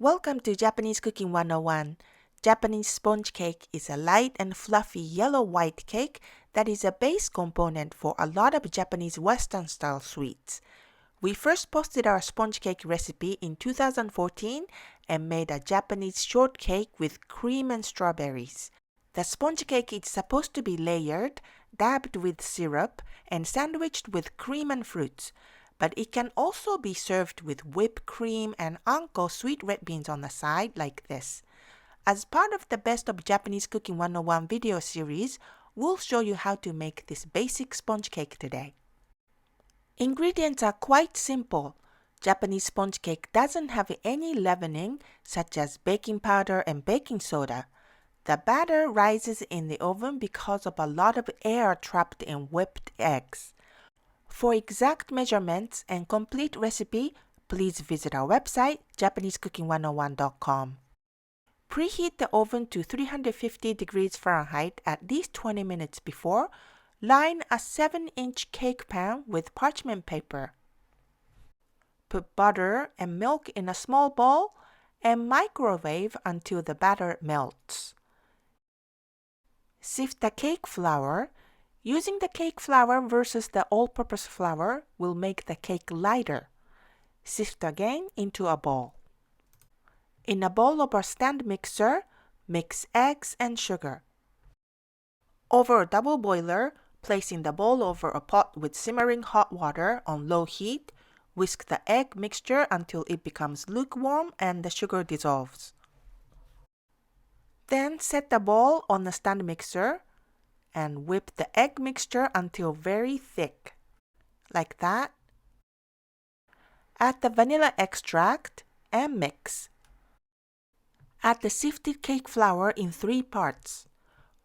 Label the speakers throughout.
Speaker 1: Welcome to Japanese Cooking 101. Japanese sponge cake is a light and fluffy yellow-white cake that is a base component for a lot of Japanese Western-style sweets. We first posted our sponge cake recipe in 2014 and made a Japanese shortcake with cream and strawberries. The sponge cake is supposed to be layered, dabbed with syrup, and sandwiched with cream and fruits. But it can also be served with whipped cream and anko sweet red beans on the side like this. As part of the Best of Japanese Cooking 101 video series, we'll show you how to make this basic sponge cake today. Ingredients are quite simple. Japanese sponge cake doesn't have any leavening, such as baking powder and baking soda. The batter rises in the oven because of a lot of air trapped in whipped eggs. For exact measurements and complete recipe, please visit our website, JapaneseCooking101.com. Preheat the oven to 350 degrees Fahrenheit at least 20 minutes before. Line a 7-inch cake pan with parchment paper. Put butter and milk in a small bowl and microwave until the batter melts. Sift the cake flour. Using the cake flour versus the all-purpose flour will make the cake lighter. Sift again into a bowl. In a bowl of our stand mixer, mix eggs and sugar. Over a double boiler, placing the bowl over a pot with simmering hot water on low heat, whisk the egg mixture until it becomes lukewarm and the sugar dissolves. Then set the bowl on the stand mixer and whip the egg mixture until very thick, like that. Add the vanilla extract and mix. Add the sifted cake flour in 3 parts.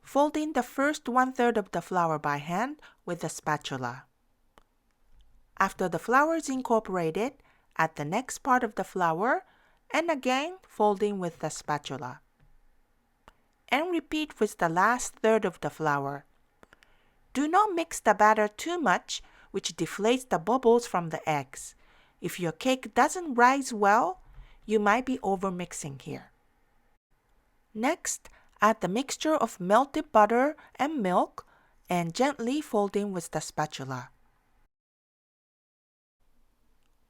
Speaker 1: Fold in the first 1/3 of the flour by hand with a spatula. After the flour is incorporated, add the next part of the flour and again fold in with the spatula. And repeat with the last third of the flour. Do not mix the batter too much, which deflates the bubbles from the eggs. If your cake doesn't rise well, you might be overmixing here. Next, add the mixture of melted butter and milk and gently fold in with the spatula.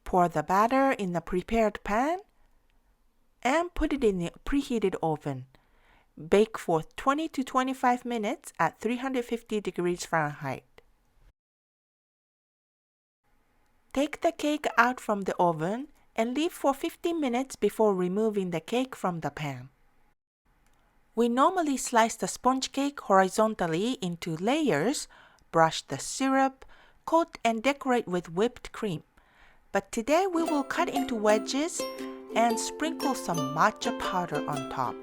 Speaker 1: Pour the batter in the prepared pan and put it in the preheated oven. Bake for 20 to 25 minutes at 350 degrees Fahrenheit. Take the cake out from the oven and leave for 15 minutes before removing the cake from the pan. We normally slice the sponge cake horizontally into layers, brush the syrup, coat and decorate with whipped cream. But today we will cut into wedges and sprinkle some matcha powder on top.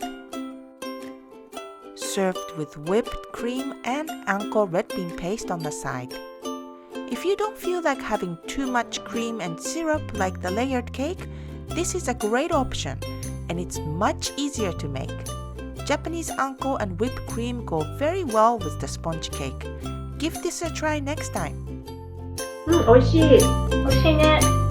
Speaker 1: Served with whipped cream and anko red bean paste on the side. If you don't feel like having too much cream and syrup like the layered cake, this is a great option and it's much easier to make. Japanese anko and whipped cream go very well with the sponge cake. Give this a try next time.
Speaker 2: 美味しい。美味しいね。